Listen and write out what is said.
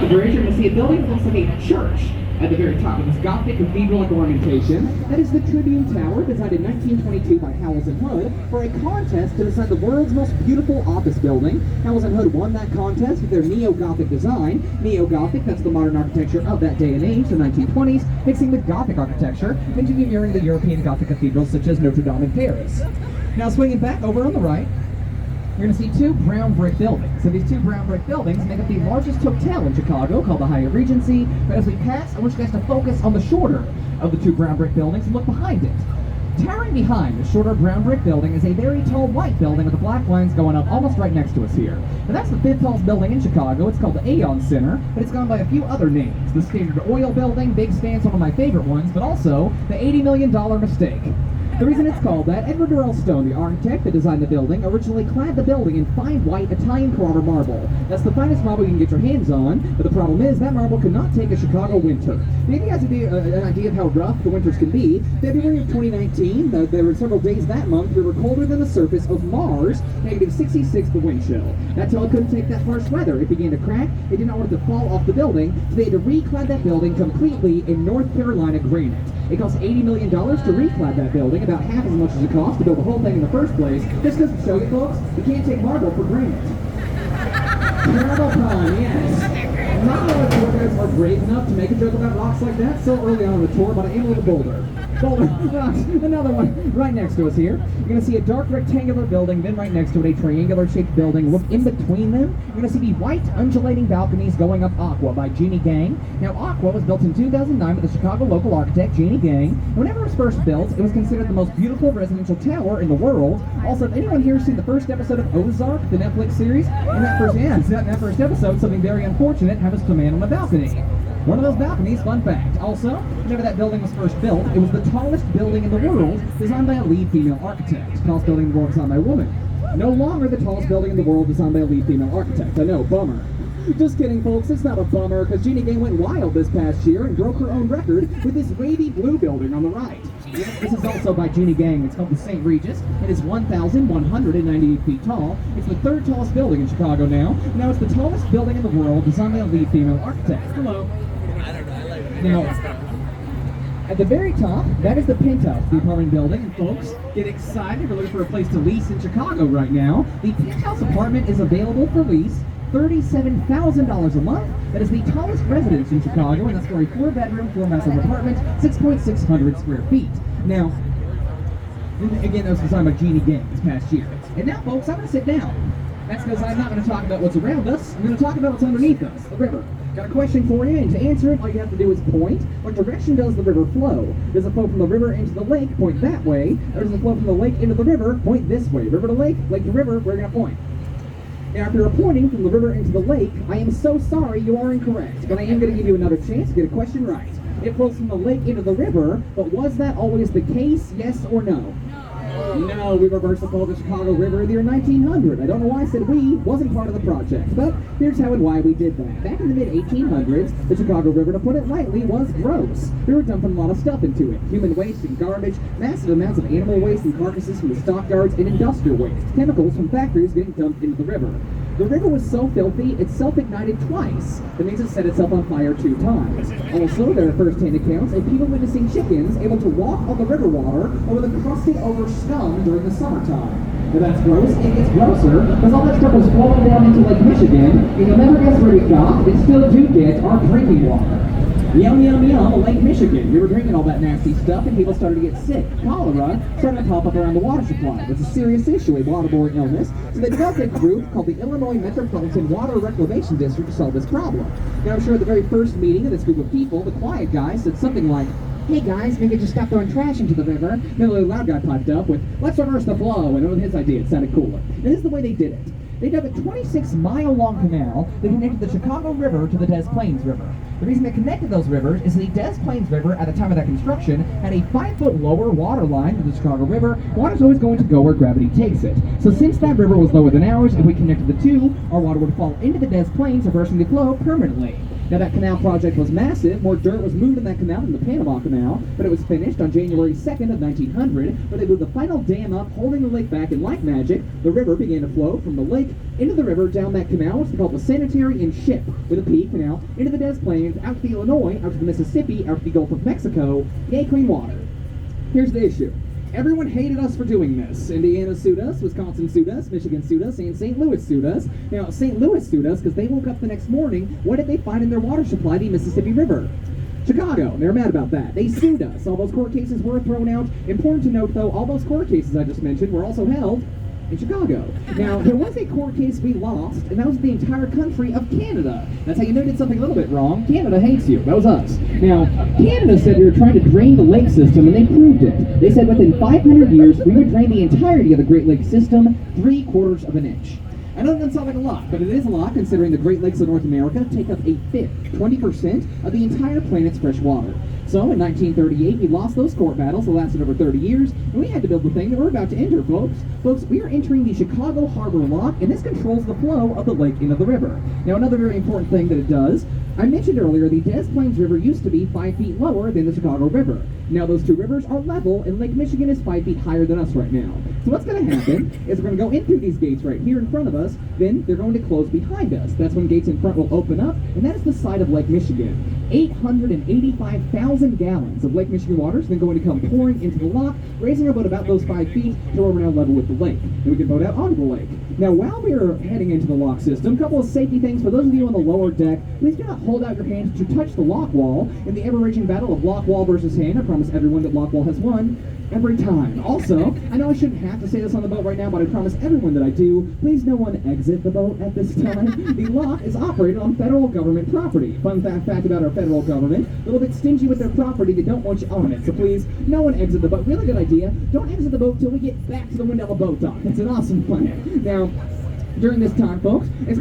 the bridge, you're going to see a building that looks like a church at the very top of this Gothic cathedral-like ornamentation. That is the Tribune Tower, designed in 1922 by Howells and Hood for a contest to design the world's most beautiful office building. Howells and Hood won that contest with their neo-Gothic design. Neo-Gothic, that's the modern architecture of that day and age, the 1920s, mixing with Gothic architecture, engineering the European Gothic cathedrals such as Notre Dame in Paris. Now swinging back over on the right, you're going to see two brown brick buildings. So these two brown brick buildings make up the largest hotel in Chicago, called the Hyatt Regency. But as we pass, I want you guys to focus on the shorter of the two brown brick buildings and look behind it. Towering behind the shorter brown brick building is a very tall white building with the black lines going up almost right next to us here. Now that's the fifth tallest building in Chicago. It's called the Aon Center, but it's gone by a few other names. The Standard Oil Building, Big Stan's one of my favorite ones, but also the $80 million mistake. The reason it's called that, Edward Durrell Stone, the architect that designed the building, originally clad the building in fine white Italian Carrara marble. That's the finest marble you can get your hands on, but the problem is that marble could not take a Chicago winter. To give you guys an idea of how rough the winters can be, February of 2019, there were several days that month that were colder than the surface of Mars, negative 66 the wind chill. That tall couldn't take that harsh weather. It began to crack, it did not want it to fall off the building, so they had to reclad that building completely in North Carolina granite. It cost $80 million to reclad that building, about half as much as it cost to build the whole thing in the first place. Just because to show you folks, you can't take marble for granite. Terrible pun, yes. Not all the tour guides are brave enough to make a joke about rocks like that so early on in the tour, but I am a little bolder. Another one right next to us here. You're going to see a dark rectangular building, then right next to it a triangular-shaped building. Look in between them. You're going to see the white undulating balconies going up Aqua by Jeannie Gang. Now, Aqua was built in 2009 by the Chicago local architect Jeannie Gang. Whenever it was first built, it was considered the most beautiful residential tower in the world. Also, if anyone here has seen the first episode of Ozark, the Netflix series, in that first episode, something very unfortunate happens to a man on a balcony. One of those balconies, fun fact. Also, whenever that building was first built, it was the tallest building in the world, designed by a lead female architect. Tallest building in the world designed by a woman. No longer the tallest building in the world designed by a lead female architect. I know, bummer. Just kidding, folks, it's not a bummer, because Jeannie Gang went wild this past year and broke her own record with this wavy blue building on the right. This is also by Jeannie Gang. It's called the St. Regis. It is 1,198 feet tall. It's the third tallest building in Chicago now. Now it's the tallest building in the world designed by a lead female architect. Hello. Now, at the very top, that is the penthouse, the apartment building, and folks, get excited. We're looking for a place to lease in Chicago right now. The penthouse apartment is available for lease, $37,000 a month. That is the tallest residence in Chicago, and that's for a 4-bedroom, 4-bathroom apartment, 6,600 square feet. Now, again, that was designed by Jeannie Gang this past year. And now, folks, I'm going to sit down. That's because I'm not going to talk about what's around us. I'm going to talk about what's underneath us, the river. Got a question for you, and to answer it, all you have to do is point. What direction does the river flow? Does it flow from the river into the lake? Point that way. Or does it flow from the lake into the river? Point this way. River to lake to river, we're going to point. Now, if you're pointing from the river into the lake, I am so sorry you are incorrect, but I am going to give you another chance to get a question right. It flows from the lake into the river, but was that always the case, yes or no? No, we reversed the flow of the Chicago River in the year 1900. I don't know why I said we, wasn't part of the project, but here's how and why we did that. Back in the mid-1800s, the Chicago River, to put it lightly, was gross. We were dumping a lot of stuff into it. Human waste and garbage, massive amounts of animal waste and carcasses from the stockyards, and industrial waste. Chemicals from factories getting dumped into the river. The river was so filthy, it self-ignited twice. That means it set itself on fire 2 times. Also, there are first-hand accounts of people witnessing chickens able to walk on the river water over the crusted over scum during the summertime. Now that's gross. It gets grosser because all that stuff was flowing down into Lake Michigan, and you'll never guess where we got, and still do get, our drinking water. Yum, yum, yum, Lake Michigan. We were drinking all that nasty stuff and people started to get sick. Cholera started to pop up around the water supply. It's a serious issue, a waterborne illness. So they developed a group called the Illinois Metropolitan Water Reclamation District to solve this problem. Now I'm sure at the very first meeting of this group of people, the quiet guy said something like, "Hey guys, maybe just stop throwing trash into the river." And then the loud guy piped up with, "Let's reverse the flow," and it was his idea. It sounded cooler. And this is the way they did it. They dug a 26-mile-long canal that connected the Chicago River to the Des Plaines River. The reason they connected those rivers is the Des Plaines River, at the time of that construction, had a 5-foot lower water line than the Chicago River. Water's always going to go where gravity takes it. So since that river was lower than ours, if we connected the two, our water would fall into the Des Plaines, reversing the flow permanently. Now, that canal project was massive. More dirt was moved in that canal than the Panama Canal, but it was finished on January 2nd of 1900, where they moved the final dam up, holding the lake back, and like magic, the river began to flow from the lake into the river down that canal, which is called the Sanitary and Ship, with a P canal, into the Des Plaines, out to the Illinois, out to the Mississippi, out to the Gulf of Mexico. Yay, clean water. Here's the issue. Everyone hated us for doing this. Indiana sued us, Wisconsin sued us, Michigan sued us, and St. Louis sued us. Now, St. Louis sued us because they woke up the next morning. What did they find in their water supply? The Mississippi River. Chicago, they're mad about that. They sued us. All those court cases were thrown out. Important to note, though, all those court cases I just mentioned were also held in Chicago. Now, there was a court case we lost, and that was the entire country of Canada. That's how you know you did something a little bit wrong. Canada hates you. That was us. Now, Canada said we were trying to drain the lake system, and they proved it. They said within 500 years, we would drain the entirety of the Great Lakes system 3/4 of an inch. I know that doesn't sound like a lot, but it is a lot considering the Great Lakes of North America take up a fifth, 20% of the entire planet's fresh water. So in 1938, we lost those court battles that lasted over 30 years, and we had to build the thing that we're about to enter, folks. Folks, we are entering the Chicago Harbor Lock, and this controls the flow of the lake into the river. Now, another very important thing that it does, I mentioned earlier, the Des Plaines River used to be 5 feet lower than the Chicago River. Now, those two rivers are level, and Lake Michigan is 5 feet higher than us right now. So what's going to happen is we're going to go in through these gates right here in front of us, then they're going to close behind us. That's when gates in front will open up, and that is the side of Lake Michigan. 885,000 gallons of Lake Michigan water is then going to come pouring into the lock, raising our boat about those 5 feet to where we're now level with the lake. Then we can boat out onto the lake. Now, while we are heading into the lock system, a couple of safety things for those of you on the lower deck. Please do not hold out your hands to touch the lock wall in the ever-raging battle of lock wall versus hand. I promise everyone that lock wall has won every time. Also, I know I shouldn't have to say this on the boat right now, but I promise everyone that I do, please no one exit the boat at this time. The lock is operated on federal government property. Fun fact about our federal government, a little bit stingy with their property, they don't want you on it. So please, no one exit the boat. Really good idea. Don't exit the boat till we get back to the Wendella boat dock. It's an awesome plan. Now, during this time, folks, it's